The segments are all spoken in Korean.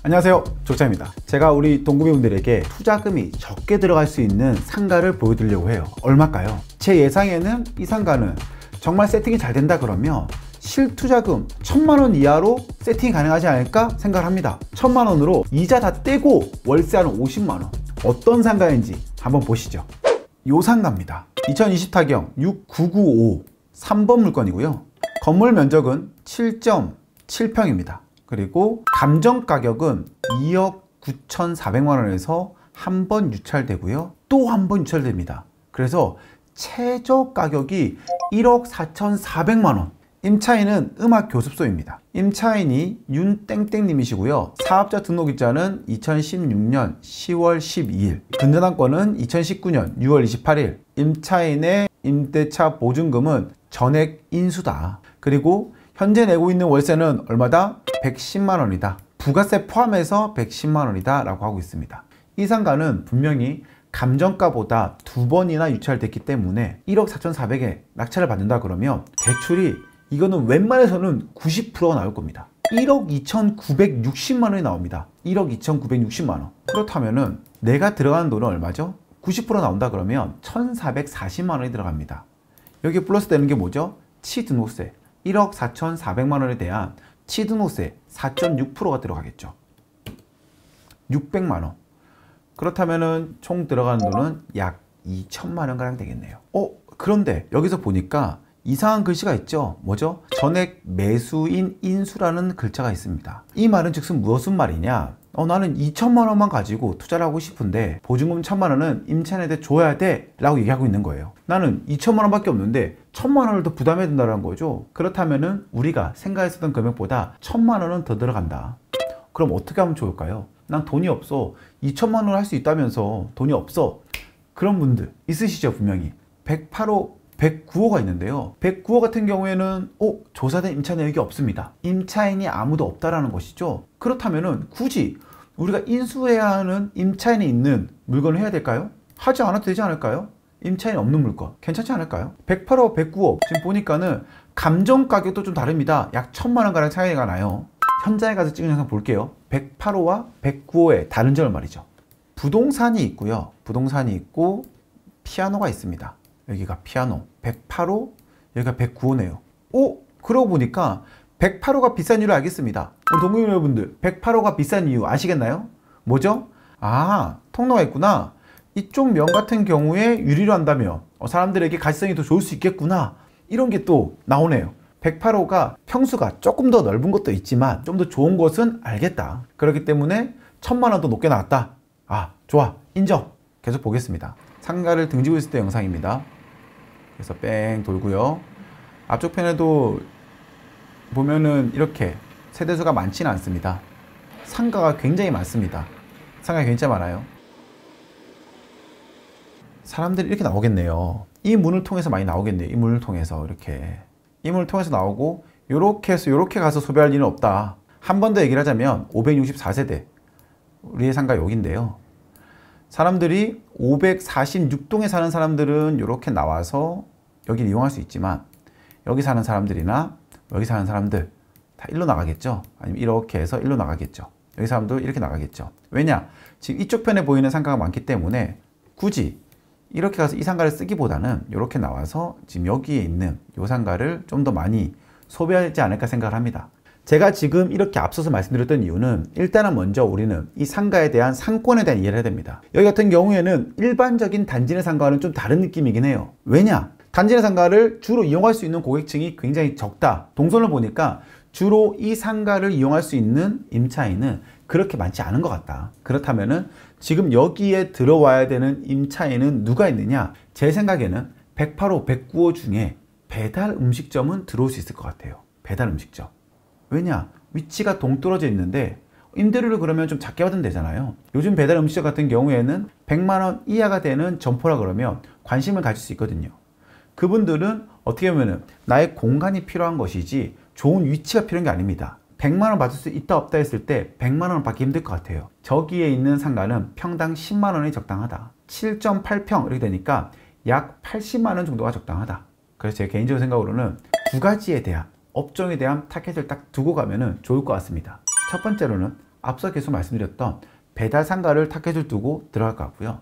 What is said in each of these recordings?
안녕하세요, 족자입니다. 제가 우리 동구미분들에게 투자금이 적게 들어갈 수 있는 상가를 보여드리려고 해요. 얼마일까요? 제 예상에는 이 상가는 정말 세팅이 잘 된다 그러면 실투자금 1000만원 이하로 세팅이 가능하지 않을까 생각을 합니다. 1000만원으로 이자 다 떼고 월세 한 50만원. 어떤 상가인지 한번 보시죠. 요 상가입니다. 2020타경 6995 3번 물건이고요. 건물 면적은 7.7평입니다. 그리고 감정 가격은 2억 9,400만원에서 한 번 유찰되고요. 또 한 번 유찰됩니다. 그래서 최저 가격이 1억 4,400만원. 임차인은 음악교습소입니다. 임차인이 윤땡땡님이시고요. 사업자 등록일자는 2016년 10월 12일, 근저당권은 2019년 6월 28일, 임차인의 임대차 보증금은 전액 인수다. 그리고 현재 내고 있는 월세는 얼마다? 110만원이다. 부가세 포함해서 110만원이다 라고 하고 있습니다. 이 상가는 분명히 감정가보다 2번이나 유찰됐기 때문에 1억 4,400에 낙찰을 받는다 그러면 대출이 이거는 웬만해서는 90%가 나올 겁니다. 1억 2,960만원이 나옵니다. 1억 2,960만원. 그렇다면은 내가 들어가는 돈은 얼마죠? 90% 나온다 그러면 1,440만원이 들어갑니다. 여기 플러스 되는 게 뭐죠? 취등록세. 1억 4,400만원에 대한 취등록세 4.6%가 들어가겠죠. 600만원. 그렇다면은 총 들어가는 돈은 약 2천만원 가량 되겠네요. 그런데 여기서 보니까 이상한 글씨가 있죠. 뭐죠? 전액 매수인 인수라는 글자가 있습니다. 이 말은 즉슨 무슨 말이냐? 나는 2천만원만 가지고 투자를 하고 싶은데 보증금 1,000만원은 임차인한테 줘야 돼 라고 얘기하고 있는 거예요. 나는 2천만원 밖에 없는데 1,000만원을 더 부담해야 된다는 거죠. 그렇다면은 우리가 생각했었던 금액보다 1,000만원은 더 들어간다. 그럼 어떻게 하면 좋을까요? 난 돈이 없어. 2천만원 할 수 있다면서 돈이 없어. 그런 분들 있으시죠, 분명히. 108호 109호가 있는데요. 109호 같은 경우에는 조사된 임차 내역이 없습니다. 임차인이 아무도 없다라는 것이죠. 그렇다면은 굳이 우리가 인수해야 하는 임차인이 있는 물건을 해야 될까요? 하지 않아도 되지 않을까요? 임차인이 없는 물건 괜찮지 않을까요? 108호, 109호 지금 보니까는 감정 가격도 좀 다릅니다. 약 1,000만원 가량 차이가 나요. 현장에 가서 찍은 영상 볼게요. 108호와 109호의 다른 점을 말이죠. 부동산이 있고요. 부동산이 있고 피아노가 있습니다. 여기가 피아노 108호, 여기가 109호네요. 그러고 보니까 108호가 비싼 이유를 알겠습니다. 우리 동구민 여러분들 108호가 비싼 이유 아시겠나요? 뭐죠? 통로가 있구나. 이쪽 면 같은 경우에 유리로 한다면 사람들에게 가시성이 더 좋을 수 있겠구나. 이런 게 또 나오네요. 108호가 평수가 조금 더 넓은 것도 있지만 좀 더 좋은 것은 알겠다. 그렇기 때문에 1,000만원 더 높게 나왔다. 좋아, 인정. 계속 보겠습니다. 상가를 등지고 있을 때 영상입니다. 그래서 뺑 돌고요. 앞쪽 편에도 보면은 이렇게 세대수가 많지는 않습니다. 상가가 굉장히 많습니다. 상가가 굉장히 많아요. 사람들이 이렇게 나오겠네요. 이 문을 통해서 많이 나오겠네요. 이 문을 통해서 이렇게. 이 문을 통해서 나오고 요렇게 해서 요렇게 가서 소비할 일은 없다. 한 번 더 얘기를 하자면 564세대 우리의 상가 여기인데요. 사람들이 546동에 사는 사람들은 이렇게 나와서 여기를 이용할 수 있지만 여기 사는 사람들이나 여기 사는 사람들 다 일로 나가겠죠. 아니면 이렇게 해서 일로 나가겠죠. 여기 사람도 이렇게 나가겠죠. 왜냐? 지금 이쪽 편에 보이는 상가가 많기 때문에 굳이 이렇게 가서 이 상가를 쓰기보다는 이렇게 나와서 지금 여기에 있는 이 상가를 좀 더 많이 소비하지 않을까 생각을 합니다. 제가 지금 이렇게 앞서서 말씀드렸던 이유는 일단은 먼저 우리는 이 상가에 대한 상권에 대한 이해를 해야 됩니다. 여기 같은 경우에는 일반적인 단지 내 상가와는 좀 다른 느낌이긴 해요. 왜냐? 단지 내 상가를 주로 이용할 수 있는 고객층이 굉장히 적다. 동선을 보니까 주로 이 상가를 이용할 수 있는 임차인은 그렇게 많지 않은 것 같다. 그렇다면은 지금 여기에 들어와야 되는 임차인은 누가 있느냐? 제 생각에는 108호, 109호 중에 배달 음식점은 들어올 수 있을 것 같아요. 배달 음식점. 왜냐? 위치가 동떨어져 있는데 임대료를 그러면 좀 작게 받으면 되잖아요. 요즘 배달 음식점 같은 경우에는 100만원 이하가 되는 점포라 그러면 관심을 가질 수 있거든요. 그분들은 어떻게 보면 나의 공간이 필요한 것이지 좋은 위치가 필요한 게 아닙니다. 100만원 받을 수 있다 없다 했을 때 100만원 받기 힘들 것 같아요. 저기에 있는 상가는 평당 10만원이 적당하다. 7.8평 이렇게 되니까 약 80만원 정도가 적당하다. 그래서 제 개인적인 생각으로는 두 가지에 대한 업종에 대한 타겟을 딱 두고 가면은 좋을 것 같습니다. 첫 번째로는 앞서 계속 말씀드렸던 배달 상가를 타겟을 두고 들어갈 것 같고요.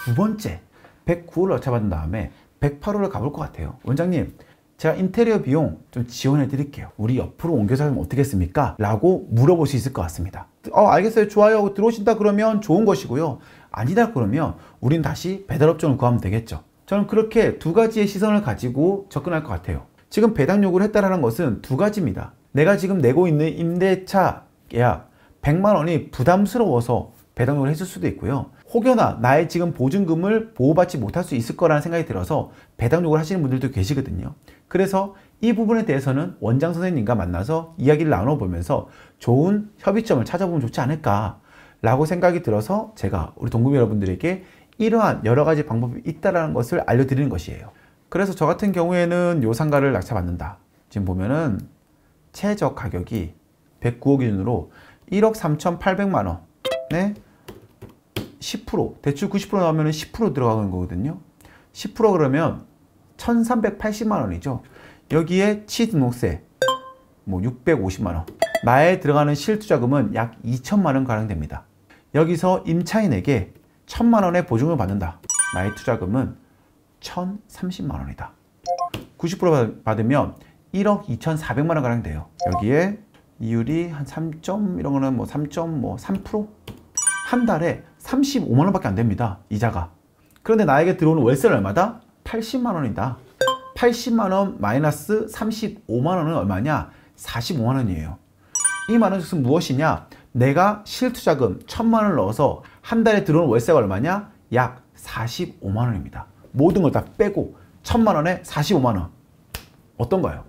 두 번째, 109호를 넣자받은 다음에 108호를 가볼 것 같아요. 원장님, 제가 인테리어 비용 좀 지원해 드릴게요. 우리 옆으로 옮겨서 하면 어떻겠습니까? 라고 물어볼 수 있을 것 같습니다. 알겠어요. 좋아요. 들어오신다 그러면 좋은 것이고요. 아니다 그러면 우린 다시 배달업종을 구하면 되겠죠. 저는 그렇게 두 가지의 시선을 가지고 접근할 것 같아요. 지금 배당 요구를 했다는 것은 두 가지입니다. 내가 지금 내고 있는 임대차 계약 100만 원이 부담스러워서 배당 요구를 했을 수도 있고요. 혹여나 나의 지금 보증금을 보호받지 못할 수 있을 거라는 생각이 들어서 배당 요구를 하시는 분들도 계시거든요. 그래서 이 부분에 대해서는 원장 선생님과 만나서 이야기를 나눠보면서 좋은 협의점을 찾아보면 좋지 않을까 라고 생각이 들어서 제가 우리 동구미 여러분들에게 이러한 여러 가지 방법이 있다는 것을 알려드리는 것이에요. 그래서 저 같은 경우에는 요 상가를 낙찰받는다. 지금 보면은 최저 가격이 109억 기준으로 1억 3,800만 원에 10% 대출 90% 나오면 10% 들어가는 거거든요. 10% 그러면 1,380만 원이죠. 여기에 취등록세 뭐 650만 원. 나에 들어가는 실투자금은 약 2천만 원 가량 됩니다. 여기서 임차인에게 1,000만 원의 보증을 받는다. 나의 투자금은 1,030만 원이다. 90% 받으면 1억 2,400만 원 가량 돼요. 여기에 이율이 한 3점 이런 거는 뭐 3.3%? 한 달에 35만 원밖에 안 됩니다. 이자가. 그런데 나에게 들어오는 월세는 얼마다? 80만 원이다. 80만 원 마이너스 35만 원은 얼마냐? 45만 원이에요. 이 말은 즉슨 무엇이냐? 내가 실투자금 1,000만 원을 넣어서 한 달에 들어오는 월세가 얼마냐? 약 45만 원입니다. 모든 걸 다 빼고 1,000만 원에 45만 원. 어떤가요?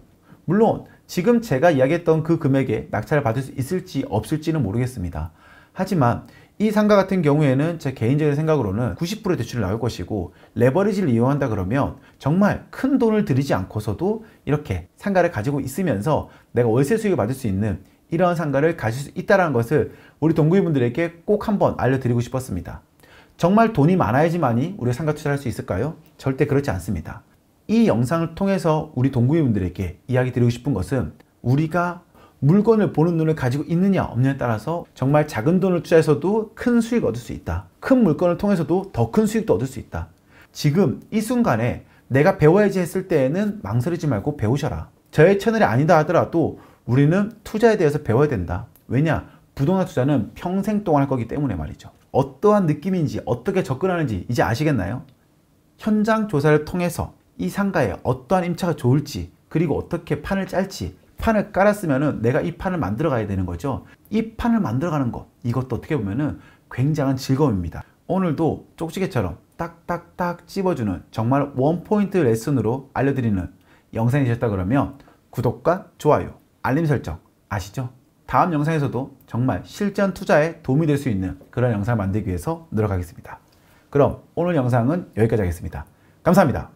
물론 지금 제가 이야기했던 그 금액에 낙찰을 받을 수 있을지 없을지는 모르겠습니다. 하지만 이 상가 같은 경우에는 제 개인적인 생각으로는 90% 대출이 나올 것이고 레버리지를 이용한다 그러면 정말 큰 돈을 들이지 않고서도 이렇게 상가를 가지고 있으면서 내가 월세 수익을 받을 수 있는 이러한 상가를 가질 수 있다는 것을 우리 동구이분들에게 꼭 한번 알려드리고 싶었습니다. 정말 돈이 많아야지만이 우리가 상가 투자를 할 수 있을까요? 절대 그렇지 않습니다. 이 영상을 통해서 우리 동구이분들에게 이야기 드리고 싶은 것은 우리가 물건을 보는 눈을 가지고 있느냐 없느냐에 따라서 정말 작은 돈을 투자해서도 큰 수익을 얻을 수 있다. 큰 물건을 통해서도 더 큰 수익도 얻을 수 있다. 지금 이 순간에 내가 배워야지 했을 때에는 망설이지 말고 배우셔라. 저의 채널이 아니다 하더라도 우리는 투자에 대해서 배워야 된다. 왜냐? 부동산 투자는 평생 동안 할 거기 때문에 말이죠. 어떠한 느낌인지 어떻게 접근하는지 이제 아시겠나요? 현장 조사를 통해서 이 상가에 어떠한 임차가 좋을지 그리고 어떻게 판을 짤지 판을 깔았으면은 내가 이 판을 만들어 가야 되는 거죠. 이 판을 만들어 가는 것 이것도 어떻게 보면은 굉장한 즐거움입니다. 오늘도 쪽지게처럼 딱딱딱 찝어주는 정말 원포인트 레슨으로 알려드리는 영상이 되셨다 그러면 구독과 좋아요 알림 설정 아시죠? 다음 영상에서도 정말 실전 투자에 도움이 될 수 있는 그런 영상을 만들기 위해서 노력하겠습니다. 그럼 오늘 영상은 여기까지 하겠습니다. 감사합니다.